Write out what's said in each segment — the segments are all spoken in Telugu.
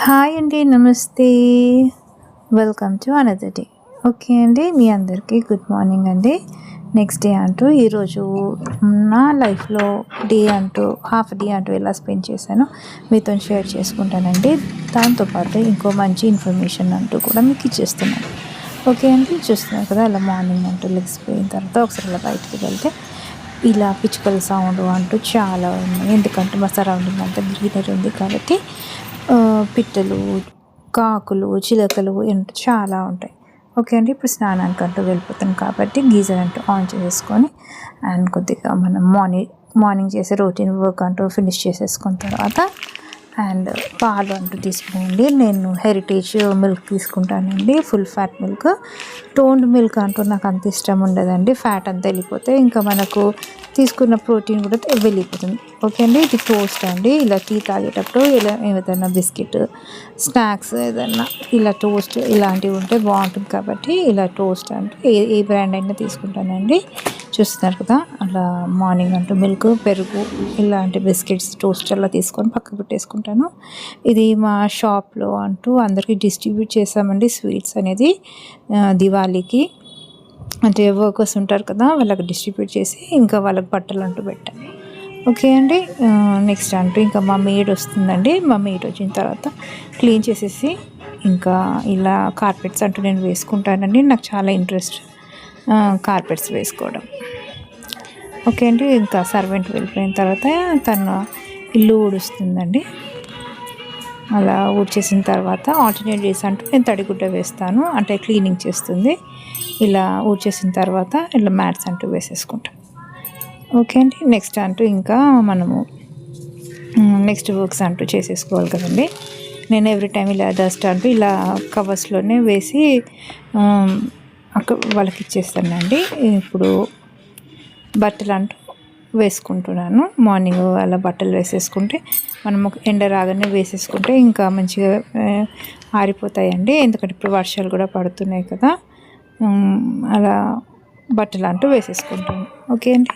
హాయ్ అండి, నమస్తే. Welcome to another day. Okay అండి, మీ అందరికీ గుడ్ మార్నింగ్ అండి. నెక్స్ట్ డే అంటూ ఈరోజు నా లైఫ్లో హాఫ్ డే అంటూ ఎలా స్పెండ్ చేశానో మీతో షేర్ చేసుకుంటానండి. దాంతోపాటు ఇంకో మంచి ఇన్ఫర్మేషన్ అంటూ కూడా మీకు ఇచ్చేస్తున్నాను. ఓకే అండి, చూస్తున్నారు కదా, అలా మార్నింగ్ అంటూ లెగిసిపోయిన తర్వాత ఒకసారి అలా బయటికి వెళ్తే ఇలా పిచ్చుకల సౌండ్ అంటూ చాలా ఉన్నాయి. ఎందుకంటే మా సరౌండింగ్ అంతా గ్రీనరీ ఉంది కాబట్టి పిట్టలు, కాకులు, చిలకలు చాలా ఉంటాయి. ఓకే అండి, ఇప్పుడు స్నానానికి అంటూ వెళ్ళిపోతాను కాబట్టి గీజర్ అంటూ ఆన్ చేసుకొని అండ్ కొద్దిగా మనం మార్నింగ్ చేసే రొటీన్ వర్క్ అంటూ ఫినిష్ చేసేసుకున్న తర్వాత అండ్ పాలు అంటూ తీసుకునండి. నేను హెరిటేజ్ మిల్క్ తీసుకుంటానండి, full fat milk. Toned milk అంటూ నాకు అంత ఇష్టం ఉండదండి, ఫ్యాట్ అంతా వెళ్ళిపోతే ఇంకా మనకు తీసుకున్న ప్రోటీన్ కూడా వెళ్ళిపోతుంది. ఓకే అండి, ఇది టోస్ట్ అండి. ఇలా టీ తాగేటప్పుడు ఇలా ఏదైనా బిస్కెట్, స్నాక్స్ ఏదైనా ఇలా టోస్ట్ ఇలాంటివి ఉంటే బాగుంటుంది కాబట్టి ఇలా టోస్ట్ అంటే ఏ బ్రాండ్ అయినా తీసుకుంటానండి. చూస్తున్నారు కదా, అలా మార్నింగ్ అంటూ మిల్క్, పెరుగు, ఇలాంటి బిస్కెట్స్, టోస్ట్ అలా తీసుకొని పక్కకు పెట్టేసుకుంటాను. ఇది మా షాప్లో అంటూ అందరికీ డిస్ట్రిబ్యూట్ చేసామండి స్వీట్స్ అనేది దివాళీకి. అంటే వర్కర్స్ ఉంటారు కదా, వాళ్ళకి డిస్ట్రిబ్యూట్ చేసి ఇంకా వాళ్ళకి బట్టలు అంటూ పెట్టాను. ఓకే అండి, నెక్స్ట్ అంటూ ఇంకా మా మేడ్ వస్తుందండి. మా మేడ్ వచ్చిన తర్వాత క్లీన్ చేసేసి ఇంకా ఇలా కార్పెట్స్ అంటూ నేను వేసుకుంటానండి. నాకు చాలా ఇంట్రెస్ట్ కార్పెట్స్ వేసుకోవడం. ఓకే అండి, ఇంకా సర్వెంట్ వెళ్ళిపోయిన తర్వాత తను ఇల్లు ఊడుస్తుందండి. అలా ఊడ్చేసిన తర్వాత ఆల్టర్నేట్ డేస్ అంటూ నేను తడిగుడ్డ వేస్తాను, అంటే క్లీనింగ్ చేస్తుంది. ఇలా ఊడ్చేసిన తర్వాత ఇలా మ్యాట్స్ అంటూ వేసేసుకుంటాను. ఓకే అండి, నెక్స్ట్ అంటూ ఇంకా మనము నెక్స్ట్ వర్క్స్ అంటూ చేసేసుకోవాలి కదండి. నేను ఎవ్రీ టైం ఇలా డస్ట్ అంటూ ఇలా కవర్స్లోనే వేసి వాళ్ళకి ఇచ్చేస్తానండి. ఇప్పుడు బట్టలు అంటూ వేసుకుంటున్నాను. మార్నింగ్ అలా బట్టలు వేసేసుకుంటే మనము ఎండ రాగానే వేసేసుకుంటే ఇంకా మంచిగా ఆరిపోతాయండి. ఎందుకంటే ఇప్పుడు వర్షాలు కూడా పడుతున్నాయి కదా, అలా బట్టలు అంటూ వేసేసుకుంటాను. ఓకే అండి,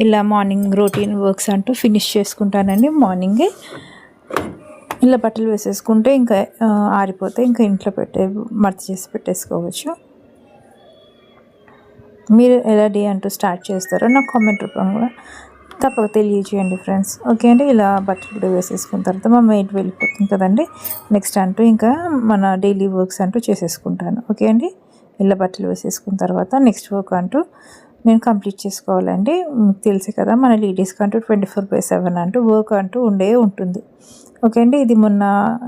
ఇలా మార్నింగ్ రొటీన్ వర్క్స్ అంటూ ఫినిష్ చేసుకుంటానండి. మార్నింగే ఇలా బట్టలు వేసేసుకుంటే ఇంకా ఆరిపోతే ఇంకా ఇంట్లో మడత చేసి పెట్టేసుకోవచ్చు. మీరు ఎలా డే అంటూ స్టార్ట్ చేస్తారో నాకు కామెంట్ రూపంలో తప్పక తెలియజేయండి ఫ్రెండ్స్. ఓకే అండి, ఇలా బట్టలు కూడా వేసేసుకున్న తర్వాత మా మెయిట్ వెళ్ళిపోతుంది కదండి. నెక్స్ట్ అంటూ ఇంకా మన డైలీ వర్క్స్ అంటూ చేసేసుకుంటాను. ఓకే అండి, ఇలా బట్టలు వేసేసుకున్న తర్వాత నెక్స్ట్ వర్క్ అంటూ నేను కంప్లీట్ చేసుకోవాలండి. మీకు తెలుసు కదా, మన లేడీస్కి అంటూ 24/7 అంటూ వర్క్ అంటూ ఉంటుంది. ఓకే అండి, ఇది మొన్న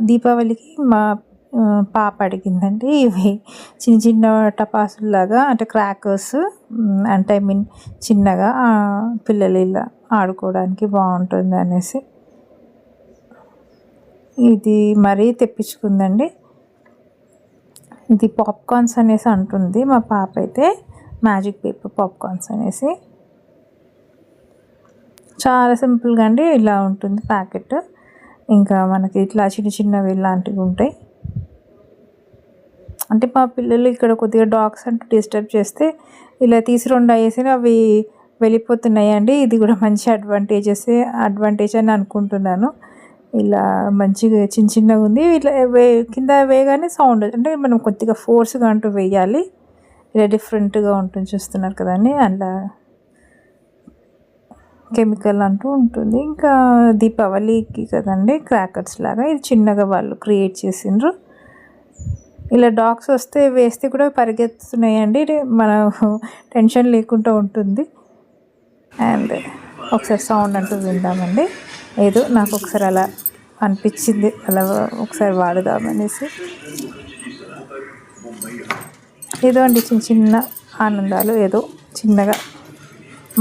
దీపావళికి మా పాప అడిగిందండి. ఇవి చిన్న చిన్న టపాసుల్లాగా, అంటే క్రాకర్స్, అంటే చిన్నగా పిల్లలు ఇలా ఆడుకోవడానికి బాగుంటుంది అనేసి ఇది మరీ తెప్పించుకుందండి. ఇది పాప్కార్న్స్ అనేసి అంటుంది మా పాప అయితే, మ్యాజిక్ పేపర్ పాప్కార్న్స్ అనేసి. చాలా సింపుల్గా అండి ఇలా ఉంటుంది ప్యాకెట్. ఇంకా మనకి ఇట్లా చిన్న చిన్నవి ఇలాంటివి ఉంటాయి. అంటే మా పిల్లలు ఇక్కడ కొద్దిగా డాగ్స్ అంటూ డిస్టర్బ్ చేస్తే ఇలా తీసి 2 అయ్యేసి అవి వెళ్ళిపోతున్నాయి అండి. ఇది కూడా మంచి అడ్వాంటేజ్ అని అనుకుంటున్నాను. ఇలా మంచిగా చిన్న చిన్నగా ఉంది. ఇట్లా కింద వేయగానే సౌండ్, అంటే మనం కొద్దిగా ఫోర్స్గా అంటూ వేయాలి. ఇలా డిఫరెంట్గా ఉంటుంది, చూస్తున్నారు కదండి. అలా కెమికల్ అంటూ ఉంటుంది. ఇంకా దీపావళికి కదండి, క్రాకర్స్ లాగా ఇది చిన్నగా వాళ్ళు క్రియేట్ చేసిండ్రు. ఇలా డాగ్స్ వేస్తే కూడా పరిగెత్తుతున్నాయండి, మన టెన్షన్ లేకుండా ఉంటుంది. అండ్ ఒకసారి సౌండ్ అంటూ విందామండి. ఏదో నాకు ఒకసారి అలా అనిపించింది, అలా ఒకసారి వాడుదామనేసి. ఏదో అండి చిన్న చిన్న ఆనందాలు, ఏదో చిన్నగా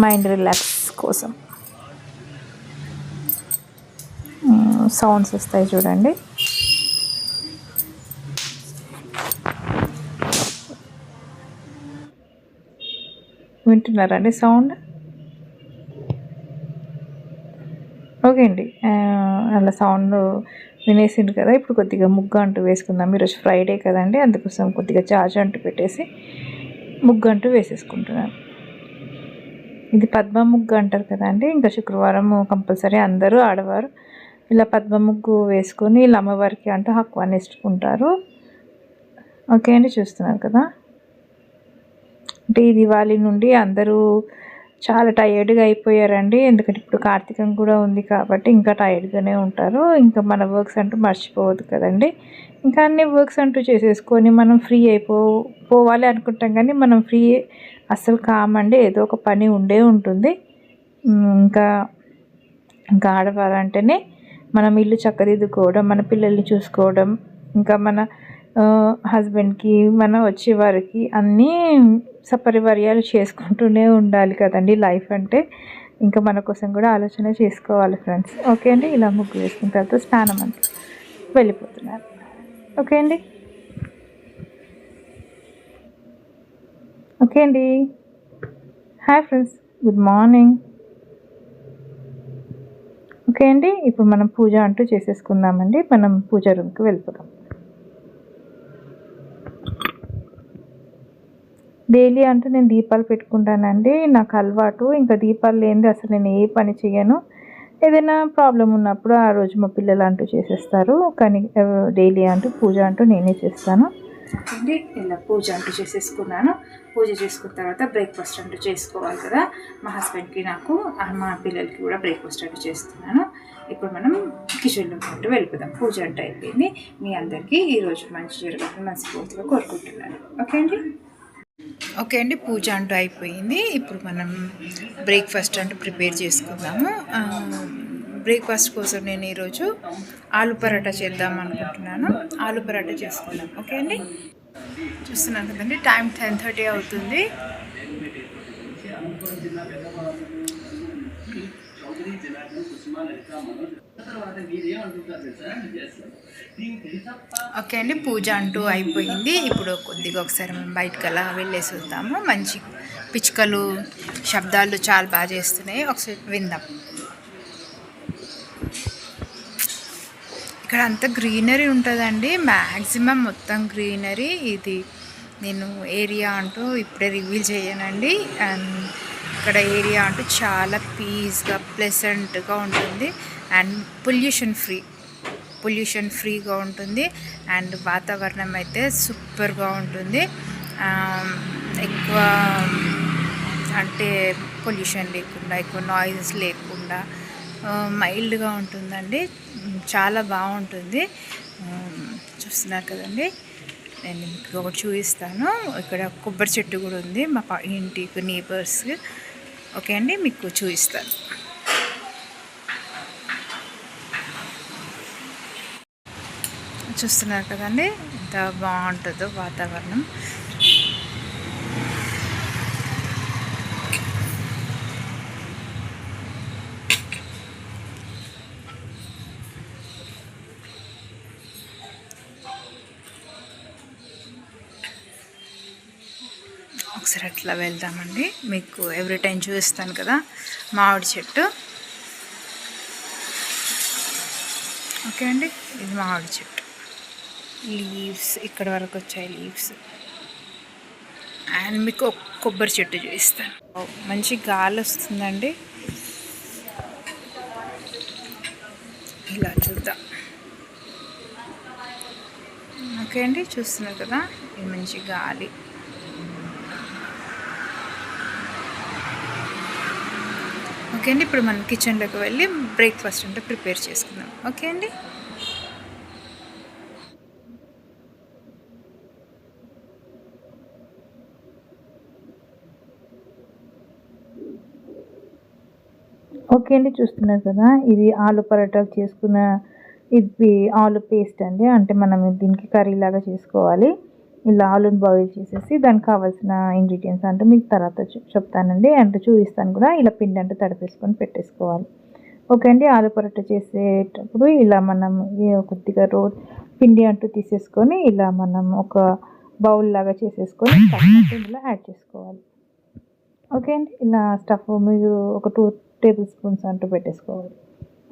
మైండ్ రిలాక్స్ కోసం సౌండ్స్ వస్తాయి చూడండి. వింటున్నారండి సౌండ్? ఓకే అండి, అలా సౌండ్ వినేసిండు కదా. ఇప్పుడు కొద్దిగా ముగ్గు అంటూ వేసుకుందాం. ఈరోజు ఫ్రైడే కదండి, అందుకోసం కొద్దిగా చార్జ్ అంటూ పెట్టేసి ముగ్గు అంటూ వేసేసుకుంటున్నాను. ఇది పద్మ ముగ్గు అంటారు కదండి. ఇంకా శుక్రవారం కంపల్సరీ అందరూ ఆడవారు ఇలా పద్మ ముగ్గు వేసుకొని ఇలా అమ్మవారికి అంటూ ఆహ్వానం ఇచ్చుకుంటారు. ఓకే అండి, చూస్తున్నారు కదా. అంటే ఈ దివాళీ నుండి అందరూ చాలా టైర్డ్గా అయిపోయారండి. ఎందుకంటే ఇప్పుడు కార్తీకం కూడా ఉంది కాబట్టి ఇంకా టైర్డ్గానే ఉంటారు. ఇంకా మన వర్క్స్ అంటూ మర్చిపోవద్దు కదండి. ఇంకా అన్ని వర్క్స్ అంటూ చేసేసుకొని మనం ఫ్రీ పోవాలి అనుకుంటాం, కానీ మనం ఫ్రీ అస్సలు కామండి. ఏదో ఒక పని ఉండే ఉంటుంది. ఇంకా ఇంకా ఆడవారంటేనే మనం ఇల్లు చక్కదిద్దుకోవడం, మన పిల్లల్ని చూసుకోవడం, ఇంకా మన హస్బెండ్కి మన వచ్చేవారికి అన్నీ సపరివార్యాలు చేసుకుంటూనే ఉండాలి కదండి లైఫ్ అంటే. ఇంకా మన కోసం కూడా ఆలోచన చేసుకోవాలి ఫ్రెండ్స్. ఓకే అండి, ఇలా ముగ్గు వేసుకున్న తర్వాత స్నానం అంటూ వెళ్ళిపోతున్నారు. ఓకే అండి. ఓకే అండి, hi friends, good morning. Okay అండి, ఇప్పుడు మనం పూజ అంటూ చేసేసుకుందామండి. మనం పూజ రూమ్కి వెళ్ళిపోదాం. డైలీ అంటూ నేను దీపాలు పెట్టుకుంటానండి, నాకు అలవాటు. ఇంకా దీపాలు లేనిది అసలు నేను ఏ పని చేయను. ఏదైనా ప్రాబ్లం ఉన్నప్పుడు ఆ రోజు మా పిల్లలు అంటూ చేసేస్తారు, కానీ డైలీ అంటూ పూజ అంటూ నేనే చేస్తాను అండి. ఇలా పూజ అంటూ చేసేసుకున్నాను. పూజ చేసుకున్న తర్వాత బ్రేక్ఫాస్ట్ అంటూ చేసుకోవాలి కదా. మా హస్బెండ్కి, నాకు, మా పిల్లలకి కూడా బ్రేక్ఫాస్ట్ అంటూ చేస్తున్నాను. ఇప్పుడు మనం కిచెన్లోకి అంటూ వెళ్ళిపోదాం. పూజ అంటూ అయిపోయింది. మీ అందరికీ ఈరోజు మంచి జరగాలని మనస్ఫూర్తిగా కోరుకుంటున్నాను. ఓకే అండి. ఓకే అండి, పూజ అంటూ అయిపోయింది. ఇప్పుడు మనం బ్రేక్ఫాస్ట్ అంటూ ప్రిపేర్ చేసుకుందాము. బ్రేక్ఫాస్ట్ కోసం నేను ఈరోజు ఆలు పరాటా చేద్దాం అనుకుంటున్నాను. ఆలు పరాటా చేసుకుందాం. ఓకే అండి, చూస్తున్నాను కదండి, టైం 10:30 అవుతుంది. ఓకే అండి, పూజ అంటూ అయిపోయింది. ఇప్పుడు కొద్దిగా ఒకసారి మనం బయటకు అలా వెళ్ళేసి వద్దాము. మంచి పిచ్చుకలు శబ్దాలు చాలా బాగా చేస్తున్నాయి, ఒకసారి విందాం. ఇక్కడ అంతా గ్రీనరీ ఉంటుందండి, మ్యాక్సిమం మొత్తం గ్రీనరీ. ఇది నేను ఏరియా అంటూ ఇప్పుడే రివీల్ చేయనండి. అండ్ ఇక్కడ ఏరియా అంటూ చాలా పీస్గా ప్లెజెంట్గా ఉంటుంది. అండ్ పొల్యూషన్ ఫ్రీగా ఉంటుంది. అండ్ వాతావరణం అయితే సూపర్గా ఉంటుంది. ఎక్కువ అంటే పొల్యూషన్ లేకుండా, ఎక్కువ నాయిస్ లేకుండా మైల్డ్గా ఉంటుందండి. చాలా బాగుంటుంది. చూస్తున్నారు కదండి, నేను మీకు ఒకటి చూపిస్తాను. ఇక్కడ కొబ్బరి చెట్టు కూడా ఉంది మా ఇంటికి నేబర్స్. ఓకే అండి, మీకు చూపిస్తాను. చూస్తున్నారు కదండి, ఎంత బాగుంటుందో వాతావరణం. ఒకసారి అట్లా వెళ్దామండి, మీకు ఎవ్రీ టైం చూపిస్తాను కదా మామిడి చెట్టు. ఓకే అండి, ఇది మామిడి చెట్టు. లీవ్స్ ఇక్కడ వరకు వచ్చాయి లీవ్స్. అండ్ మీకు కొబ్బరి చెట్టు చూపిస్తాను. మంచి గాలి వస్తుందండి. ఇలా చూద్దాం. ఓకే అండి, చూస్తున్నారు కదా, ఇది మంచి గాలి. ఓకే అండి, ఇప్పుడు మనం కిచెన్లోకి వెళ్ళి బ్రేక్ఫాస్ట్ అంటే ప్రిపేర్ చేసుకుందాం. ఓకే అండి. ఓకే అండి, చూస్తున్నారు కదా, ఇది ఆలు పరాటాలు చేసుకున్న ఇది ఆలు పేస్ట్ అండి. అంటే మనం దీనికి కర్రీ లాగా చేసుకోవాలి. ఇలా ఆలుని బాయిల్ చేసేసి దానికి కావాల్సిన ఇంగ్రీడియంట్స్ అంటే మీకు తర్వాత చెప్తానండి, అంటే చూపిస్తాను కూడా. ఇలా పిండి అంటే తడిపేసుకొని పెట్టేసుకోవాలి. ఓకే అండి, ఆలు పరోటా చేసేటప్పుడు ఇలా మనం కొద్దిగా పిండి అంటూ తీసేసుకొని ఇలా మనం ఒక బౌల్ లాగా చేసేసుకొని ఇందులో యాడ్ చేసుకోవాలి. ఓకే అండి, ఇలా స్టఫ్ మీరు ఒక 2 టేబుల్ స్పూన్స్ అంటూ పెట్టేసుకోవాలి.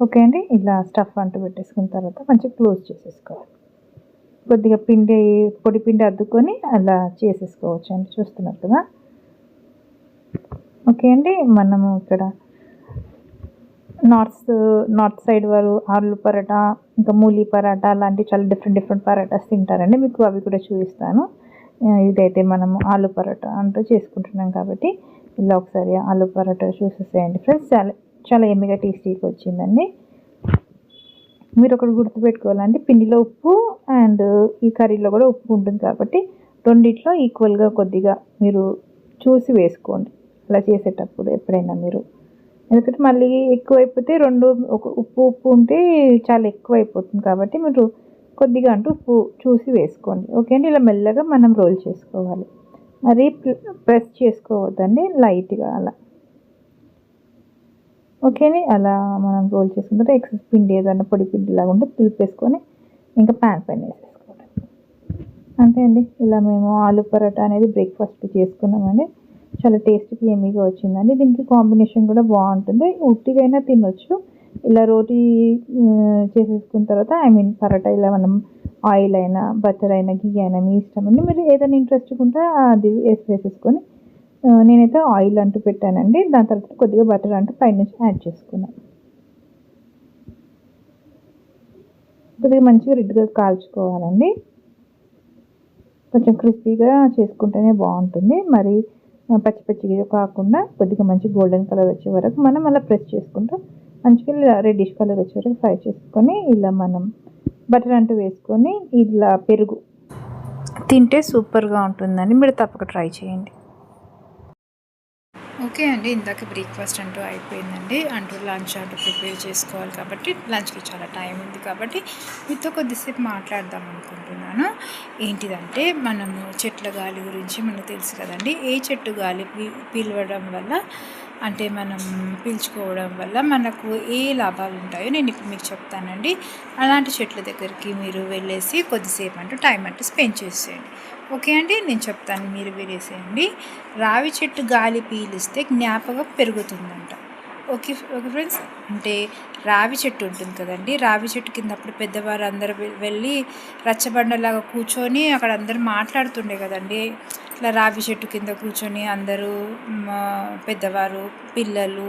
ఓకే అండి, ఇలా స్టఫ్ అంటూ పెట్టేసుకున్న తర్వాత మంచిగా క్లోజ్ చేసేసుకోవాలి. కొద్దిగా పొడి పిండి అద్దుకొని అలా చేసేసుకోవచ్చు అండి. చూస్తున్నారు కదా. ఓకే అండి, మనము ఇక్కడ నార్త్ నార్త్ సైడ్ వారు ఆలు పరోటా, ఇంకా మూలి పరాటా అలాంటి చాలా డిఫరెంట్ పరాటాస్ తింటారండి. మీకు అవి కూడా చూపిస్తాను. ఇదైతే మనము ఆలు పరోటా అంటూ చేసుకుంటున్నాం కాబట్టి ఇలా ఒకసారి ఆలు పరోటా చూసేసేయండి ఫ్రెండ్స్. చాలా చాలా ఎమ్మిగా టేస్టీగా వచ్చిందండి. మీరు ఒకటి గుర్తుపెట్టుకోవాలంటే పిండిలో ఉప్పు అండ్ ఈ కర్రీలో కూడా ఉప్పు ఉంటుంది కాబట్టి రెండిట్లో ఈక్వల్గా కొద్దిగా మీరు చూసి వేసుకోండి అలా చేసేటప్పుడు ఎప్పుడైనా మీరు. ఎందుకంటే మళ్ళీ ఎక్కువైపోతే రెండు ఒక ఉప్పు ఉంటే చాలా ఎక్కువ అయిపోతుంది కాబట్టి మీరు కొద్దిగా అంటూ ఉప్పు చూసి వేసుకోండి. ఓకే అండి. ఇలా మెల్లగా మనం రోల్ చేసుకోవాలి. మరి ప్రెస్ చేసుకోవద్దండి, లైట్గా అలా. ఓకేని. అలా మనం రోల్ చేసుకుంటే ఎక్సెస్ పిండి ఏదైనా పొడి పిండి లాగా ఉంటే తులిపేసుకొని ఇంకా ప్యాన్ పైన వేసేసుకోవడం అంతే అండి. ఇలా మేము ఆలు పరోటా అనేది బ్రేక్ఫాస్ట్ చేసుకున్నామండి. చాలా టేస్ట్కి ఎమ్మీగా వచ్చిందండి. దీనికి కాంబినేషన్ కూడా బాగుంటుంది. ఉట్టిగైనా తినొచ్చు. ఇలా రోటీ చేసేసుకున్న తర్వాత పరోటా ఇలా మనం ఆయిల్ అయినా బటర్ అయినా ఘీ అయినా మీ ఇష్టం అండి. మీరు ఏదైనా ఇంట్రెస్ట్గా ఉంటే అది వేసేసుకొని నేనైతే ఆయిల్ అంటూ పెట్టానండి. దాని తర్వాత కొద్దిగా బటర్ అంటూ పైనుంచి యాడ్ చేసుకున్నాను. కొద్దిగా మంచిగా రెడ్గా కాల్చుకోవాలండి. కొంచెం క్రిస్పీగా చేసుకుంటేనే బాగుంటుంది. మరి పచ్చిగా కాకుండా కొద్దిగా మంచి గోల్డెన్ కలర్ వచ్చే వరకు మనం అలా ప్రెస్ చేసుకుంటూ మంచిగా రెడ్డిష్ కలర్ వచ్చే వరకు ఫ్రై చేసుకొని ఇలా మనం బటర్ అంటూ వేసుకొని ఇలా పెరుగు తింటే సూపర్గా ఉంటుందండి. మీరు తప్పక ట్రై చేయండి. ఓకే అండి. ఇందాక బ్రేక్ఫాస్ట్ అంటూ అయిపోయిందండి. లంచ్ అంటూ ప్రిపేర్ చేసుకోవాలి కాబట్టి లంచ్కి చాలా టైం ఉంది కాబట్టి మీతో కొద్దిసేపు మాట్లాడదాం అనుకుంటున్నాను. ఏంటిదంటే మనము చెట్ల గాలి గురించి మనకు తెలుసు కదండి. ఏ చెట్టు గాలి పీల్వడం వల్ల అంటే మనం పీల్చుకోవడం వల్ల మనకు ఏ లాభాలు ఉంటాయో నేను ఇప్పుడు మీకు చెప్తానండి. అలాంటి చెట్ల దగ్గరికి మీరు వెళ్ళేసి కొద్దిసేపు అంటూ టైం అంటూ స్పెండ్ చేసేయండి. ఓకే అండి. నేను చెప్తాను, మీరు వినేసేయండి. రావి చెట్టు గాలి పీలిస్తే జ్ఞాపకం పెరుగుతుందంట. Okay friends. అంటే రావి చెట్టు ఉంటుంది కదండి. రావి చెట్టు కింద అప్పుడు పెద్దవారు అందరూ వెళ్ళి రచ్చబండలాగా కూర్చొని అక్కడ అందరూ మాట్లాడుతుండే కదండి. ఇట్లా రావి చెట్టు కింద కూర్చొని అందరూ పెద్దవారు, పిల్లలు,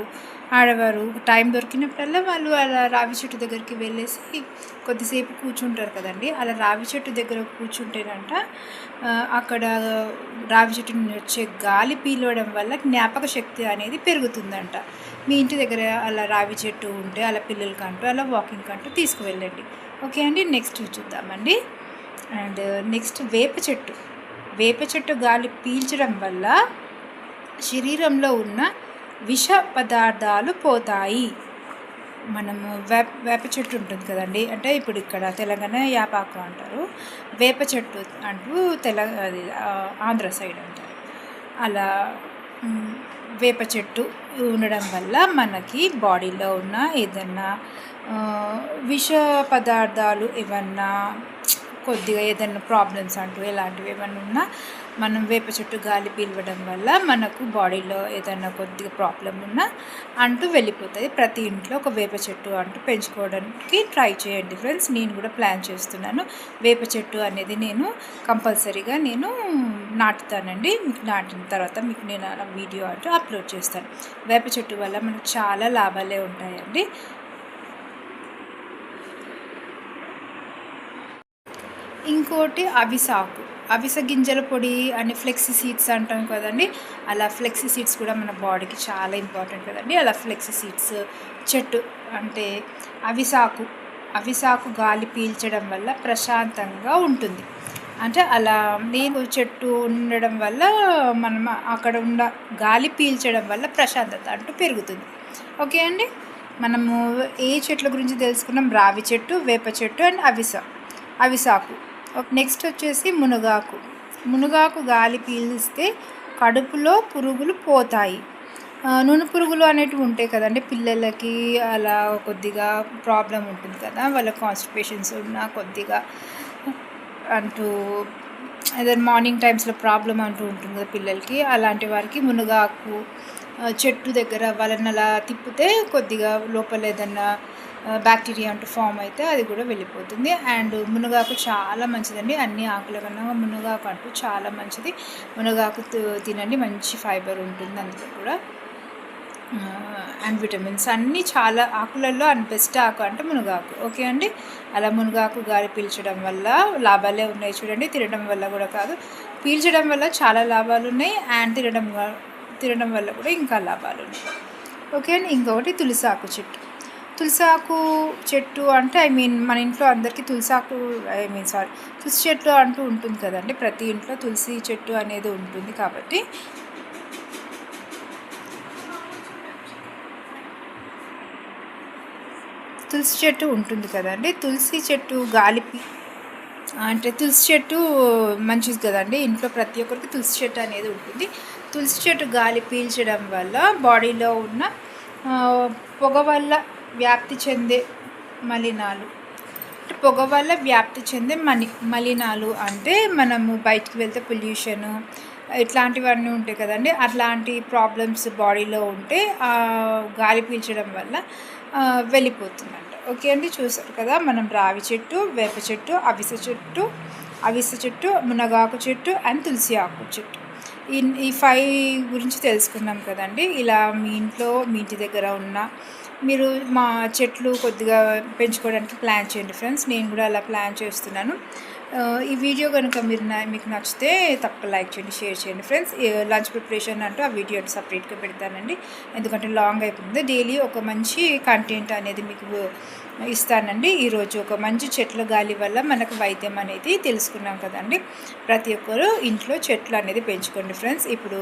ఆడవారు టైం దొరికినప్పుడల్లా వాళ్ళు అలా రావి చెట్టు దగ్గరికి వెళ్ళేసి కొద్దిసేపు కూర్చుంటారు కదండి. అలా రావి చెట్టు దగ్గర కూర్చుంటేనంట అక్కడ రావి చెట్టు నుండి వచ్చే గాలి పీలవడం వల్ల జ్ఞాపక శక్తి అనేది పెరుగుతుందంట. మీ ఇంటి దగ్గర అలా రావి చెట్టు ఉంటే అలా పిల్లలకంటూ అలా వాకింగ్ అంటూ తీసుకువెళ్ళండి. ఓకే అండి. నెక్స్ట్ చూద్దామండి. అండ్ నెక్స్ట్ వేప చెట్టు గాలి పీల్చడం వల్ల శరీరంలో ఉన్న విష పదార్థాలు పోతాయి. మనము వేప చెట్టు ఉంటుంది కదండి. అంటే ఇప్పుడు ఇక్కడ తెలంగాణ యాపాకు అంటారు, వేప చెట్టు అంటూ అది ఆంధ్ర సైడ్ అంటారు. అలా వేప చెట్టు ఉండడం వల్ల మనకి బాడీలో ఉన్న ఏదన్నా విష పదార్థాలు ఏమన్నా కొద్దిగా ఏదైనా ప్రాబ్లమ్స్ అంటూ ఎలాంటివి ఏమైనా ఉన్నా మనం వేప చెట్టు గాలి పీల్వడం వల్ల మనకు బాడీలో ఏదైనా కొద్దిగా ప్రాబ్లం ఉన్నా అంటూ వెళ్ళిపోతుంది. ప్రతి ఇంట్లో ఒక వేప చెట్టు అంటూ పెంచుకోవడానికి ట్రై చేయండి ఫ్రెండ్స్. నేను కూడా ప్లాన్ చేస్తున్నాను. వేప చెట్టు అనేది నేను కంపల్సరీగా నాటుతానండి. మీకు నాటిన తర్వాత మీకు నేను అలా వీడియో అంటూ అప్లోడ్ చేస్తాను. వేప చెట్టు వల్ల మనకు చాలా లాభాలే ఉంటాయండి. ఇంకోటి అవిస గింజల పొడి అని ఫ్లెక్సీ సీడ్స్ అంటాం కదండి. అలా ఫ్లెక్సీ సీడ్స్ కూడా మన బాడీకి చాలా ఇంపార్టెంట్ కదండి. అలా ఫ్లెక్సీ సీడ్స్ చెట్టు అంటే అవిసాకు గాలి పీల్చడం వల్ల ప్రశాంతంగా ఉంటుంది. అంటే అలా నేను చెట్టు ఉండడం వల్ల మనం అక్కడ ఉన్న గాలి పీల్చడం వల్ల ప్రశాంతత అంటూ పెరుగుతుంది. ఓకే అండి. మనము ఏ చెట్ల గురించి తెలుసుకున్నాం? రావి చెట్టు, వేప చెట్టు అండ్ అవిసాకు. నెక్స్ట్ వచ్చేసి మునగాకు గాలి పీలిస్తే కడుపులో పురుగులు పోతాయి. నూనె పురుగులు అనేటివి ఉంటాయి కదండి. పిల్లలకి అలా కొద్దిగా ప్రాబ్లం ఉంటుంది కదా, వాళ్ళ కాన్స్టిపేషన్స్ ఉన్నా కొద్దిగా అంటూ ఏదైనా మార్నింగ్ టైమ్స్లో ప్రాబ్లం అంటూ ఉంటుంది కదా పిల్లలకి. అలాంటి వారికి మునగాకు చెట్టు దగ్గర వాళ్ళని అలా తిప్పితే కొద్దిగా లోపల ఏదన్నా బ్యాక్టీరియా అంటూ ఫామ్ అయితే అది కూడా వెళ్ళిపోతుంది. అండ్ మునగాకు చాలా మంచిదండి. అన్ని ఆకుల కన్నా మునగాకు అంటూ చాలా మంచిది. మునగాకు తినండి, మంచి ఫైబర్ ఉంటుంది అందులో కూడా. అండ్ విటమిన్స్ అన్నీ చాలా ఆకులలో అండ్ బెస్ట్ ఆకు అంటే మునగాకు. ఓకే అండి. అలా మునగాకు గాలి పీల్చడం వల్ల లాభాలే ఉన్నాయి చూడండి. తినడం వల్ల కూడా కాదు, పీల్చడం వల్ల చాలా లాభాలు ఉన్నాయి, అండ్ తినడం వల్ల కూడా ఇంకా లాభాలు ఉన్నాయి. ఓకే అండి. ఇంకొకటి తులసాకు చెట్టు. తులసాకు చెట్టు అంటే మన ఇంట్లో అందరికీ తులసి చెట్టు అంటూ ఉంటుంది కదండి. ప్రతి ఇంట్లో తులసి చెట్టు అనేది ఉంటుంది కాబట్టి తులసి చెట్టు ఉంటుంది కదండి. తులసి చెట్టు తులసి చెట్టు మంచిది కదండి. ఇంట్లో ప్రతి ఒక్కరికి తులసి చెట్టు అనేది ఉంటుంది. తులసి చెట్టు గాలి పీల్చడం వల్ల బాడీలో ఉన్న పొగ వల్ల వ్యాప్తి చెందే మలినాలు మలినాలు అంటే మనము బయటికి వెళ్తే పొల్యూషను ఇట్లాంటివన్నీ ఉంటాయి కదండి. అట్లాంటి ప్రాబ్లమ్స్ బాడీలో ఉంటే గాలి పీల్చడం వల్ల వెళ్ళిపోతుందంట. ఓకే అండి. చూసారు కదా, మనం రావి చెట్టు, వేప చెట్టు, అవిసె చెట్టు, మునగాకు చెట్టు అండ్ తులసి ఆకు చెట్టు, ఈ 5 గురించి తెలుసుకున్నాం కదండి. ఇలా మీ ఇంటి దగ్గర ఉన్న మీరు మా చెట్లు కొద్దిగా పెంచుకోవడానికి ప్లాన్ చేయండి ఫ్రెండ్స్. నేను కూడా అలా ప్లాన్ చేస్తున్నాను. ఈ వీడియో కనుక మీకు నచ్చితే తప్పక లైక్ చేయండి, షేర్ చేయండి ఫ్రెండ్స్. లంచ్ ప్రిపరేషన్ అంటూ ఆ వీడియో సపరేట్గా పెడతానండి, ఎందుకంటే లాంగ్ అయిపోతుంది. డైలీ ఒక మంచి కంటెంట్ అనేది మీకు ఇస్తానండి. ఈరోజు ఒక మంచి చెట్ల గాలి వల్ల మనకు వైద్యం అనేది తెలుసుకున్నాం కదండి. ప్రతి ఒక్కరు ఇంట్లో చెట్లు అనేది పెంచుకోండి ఫ్రెండ్స్. ఇప్పుడు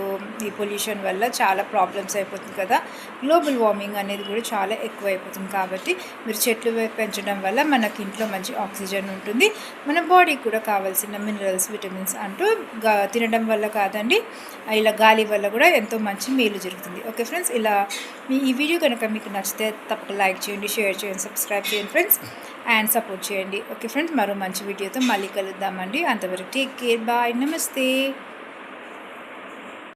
ఈ పొల్యూషన్ వల్ల చాలా ప్రాబ్లమ్స్ అయిపోతుంది కదా. గ్లోబల్ వార్మింగ్ అనేది కూడా చాలా ఎక్కువ అయిపోతుంది. కాబట్టి మీరు చెట్లు పెంచడం వల్ల మనకి ఇంట్లో మంచి ఆక్సిజన్ ఉంటుంది. మన బాడీకి కూడా కావాల్సిన మినరల్స్, విటమిన్స్ అంటూ తినడం వల్ల కాదండి, ఇలా గాలి వల్ల కూడా ఎంతో మంచి మేలు జరుగుతుంది. ఓకే ఫ్రెండ్స్, ఈ వీడియో కనుక మీకు నచ్చితే తప్పక లైక్ చేయండి, షేర్ చేయండి, సబ్స్క్రైబ్ చేయండి ఫ్రెండ్స్, అండ్ సపోర్ట్ చేయండి. ఓకే ఫ్రెండ్స్, మరో మంచి వీడియోతో మళ్ళీ కలుద్దామండి. అంతవరకు టేక్ కేర్, బాయ్, నమస్తే.